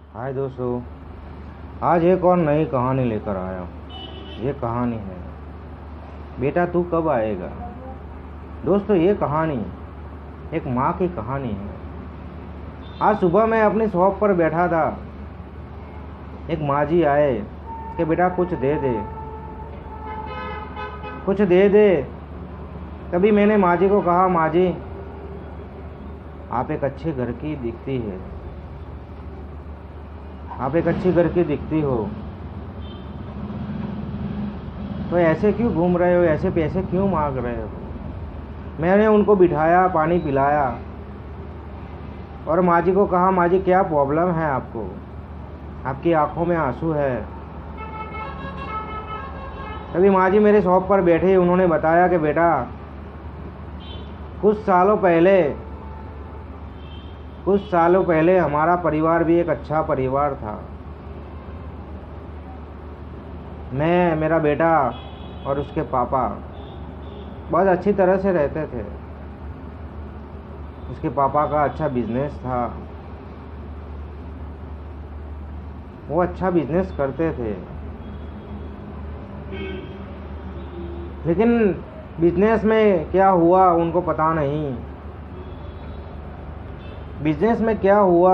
हाय दोस्तों, आज एक और नई कहानी लेकर आया हूँ। ये कहानी है बेटा तू कब आएगा। दोस्तों, ये कहानी एक माँ की कहानी है। आज सुबह मैं अपनी शॉप पर बैठा था। एक माँ जी आए कि बेटा कुछ दे दे, कुछ दे दे। तभी मैंने माँ जी को कहा, माँ जी आप एक अच्छे घर की दिखती है, आप एक अच्छी घर की दिखती हो, तो ऐसे क्यों घूम रहे हो, ऐसे पैसे क्यों मांग रहे हो। मैंने उनको बिठाया, पानी पिलाया और माँ जी को कहा, माँ जी क्या प्रॉब्लम है आपको, आपकी आंखों में आंसू है। तभी माँ जी मेरे शॉप पर बैठे, उन्होंने बताया कि बेटा कुछ सालों पहले हमारा परिवार भी एक अच्छा परिवार था। मैं, मेरा बेटा और उसके पापा बहुत अच्छी तरह से रहते थे। उसके पापा का अच्छा बिजनेस था, वो अच्छा बिजनेस करते थे। लेकिन बिजनेस में क्या हुआ उनको पता नहीं। बिजनेस में क्या हुआ,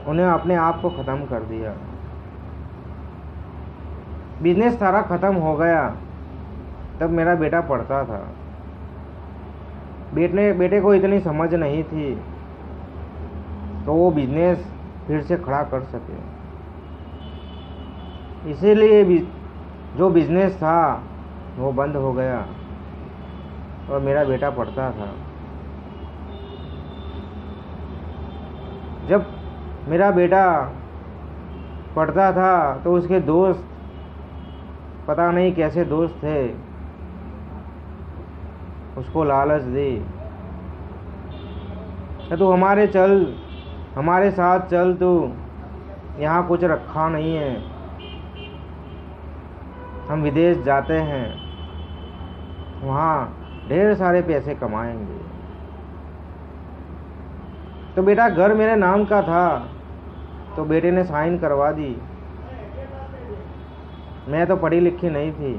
उन्हें अपने आप को ख़त्म कर दिया। बिजनेस सारा ख़त्म हो गया। तब मेरा बेटा पढ़ता था। बेटे को इतनी समझ नहीं थी तो वो बिजनेस फिर से खड़ा कर सके। इसीलिए जो बिजनेस था वो बंद हो गया और मेरा बेटा पढ़ता था। जब मेरा बेटा पढ़ता था तो उसके दोस्त, पता नहीं कैसे दोस्त थे, उसको लालच दी कि तू हमारे साथ चल, तू यहाँ कुछ रखा नहीं है, हम विदेश जाते हैं, वहाँ ढेर सारे पैसे कमाएंगे। तो बेटा घर मेरे नाम का था तो बेटे ने साइन करवा दी। मैं तो पढ़ी लिखी नहीं थी,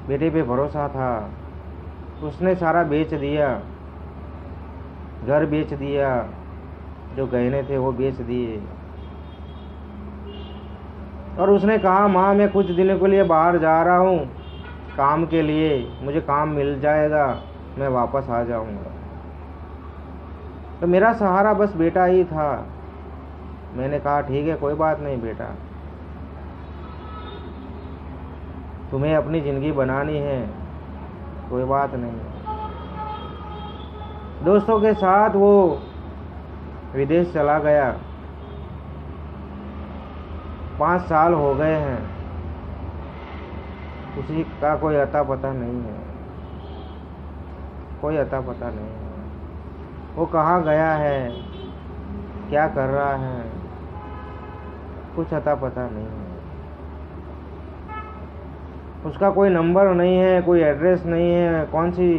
बेटे पे भरोसा था। उसने सारा बेच दिया, घर बेच दिया, जो गहने थे वो बेच दिए और उसने कहा, माँ मैं कुछ दिनों के लिए बाहर जा रहा हूँ काम के लिए, मुझे काम मिल जाएगा, मैं वापस आ जाऊँगा। तो मेरा सहारा बस बेटा ही था। मैंने कहा ठीक है, कोई बात नहीं बेटा, तुम्हें अपनी ज़िंदगी बनानी है, कोई बात नहीं। दोस्तों के साथ वो विदेश चला गया। 5 साल हो गए हैं, उसी का कोई अता पता नहीं है, कोई अता पता नहीं है। वो कहाँ गया है, क्या कर रहा है, कुछ अता पता नहीं है। उसका कोई नंबर नहीं है, कोई एड्रेस नहीं है, कौन सी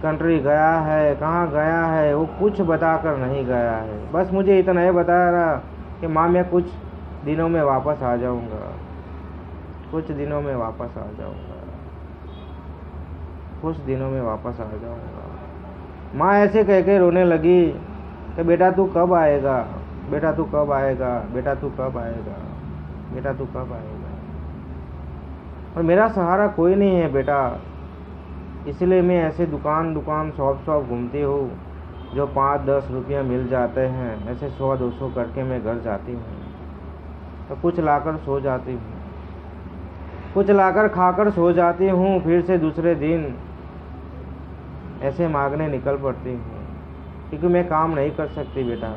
कंट्री गया है, कहाँ गया है, वो कुछ बताकर नहीं गया है। बस मुझे इतना ही बता रहा कि माँ मैं कुछ दिनों में वापस आ जाऊँगा, कुछ दिनों में वापस आ जाऊँगा, कुछ दिनों में वापस आ जाऊँगा। माँ ऐसे कह के रोने लगी कि बेटा तू कब आएगा, बेटा तू कब आएगा, बेटा तू कब आएगा, बेटा तू कब आएगा। और मेरा सहारा कोई नहीं है बेटा, इसलिए मैं ऐसे दुकान शॉप घूमती हूँ। जो 5-10 रुपया मिल जाते हैं, ऐसे 100-200 करके मैं घर जाती हूँ। तो कुछ लाकर सो जाती हूँ, कुछ लाकर खाकर सो जाती हूँ। फिर से दूसरे दिन ऐसे मांगने निकल पड़ती हूँ, क्योंकि मैं काम नहीं कर सकती बेटा,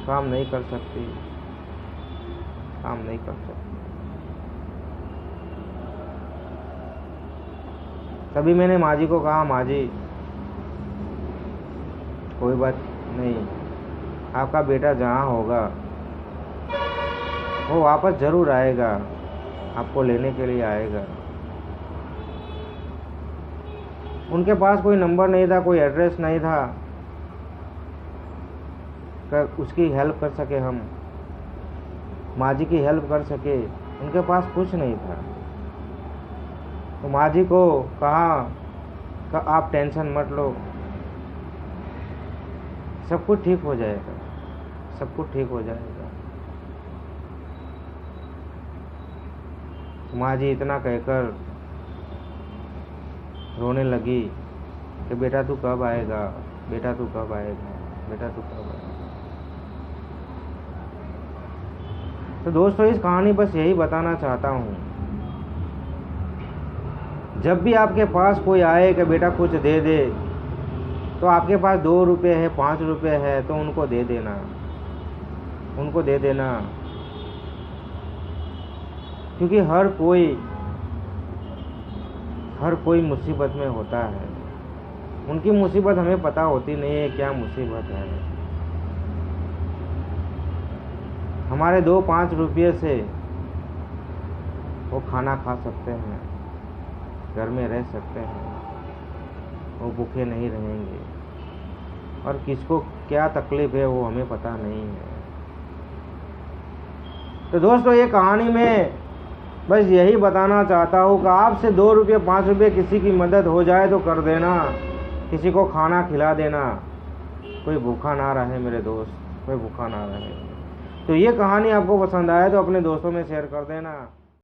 काम नहीं कर सकती, काम नहीं कर सकती। तभी मैंने माँ जी को कहा, माँ जी कोई बात नहीं, आपका बेटा जहाँ होगा वो वापस ज़रूर आएगा, आपको लेने के लिए आएगा। उनके पास कोई नंबर नहीं था, कोई एड्रेस नहीं था, उसकी हेल्प कर सके, हम माँ जी की हेल्प कर सके। उनके पास कुछ नहीं था। तो माँ जी को कहा कि आप टेंशन मत लो, सब कुछ ठीक हो जाएगा, सब कुछ ठीक हो जाएगा। माँ जी इतना कहकर रोने लगी कि बेटा तू कब आएगा, बेटा तू कब आएगा, बेटा तू कब आएगा। तो दोस्तों इस कहानी बस यही बताना चाहता हूँ, जब भी आपके पास कोई आए कि बेटा कुछ दे दे, तो आपके पास 2 रुपये है, 5 रुपये है, तो उनको दे देना, उनको दे देना। क्योंकि हर कोई मुसीबत में होता है। उनकी मुसीबत हमें पता होती नहीं है क्या मुसीबत है। हमारे 2-5 रुपये से वो खाना खा सकते हैं, घर में रह सकते हैं, वो भूखे नहीं रहेंगे। और किसको क्या तकलीफ है वो हमें पता नहीं है। तो दोस्तों ये कहानी में बस यही बताना चाहता हूँ कि आपसे 2 रुपये 5 रुपये किसी की मदद हो जाए तो कर देना, किसी को खाना खिला देना, कोई भूखा ना रहे मेरे दोस्त, कोई भूखा ना रहे। तो ये कहानी आपको पसंद आए तो अपने दोस्तों में शेयर कर देना।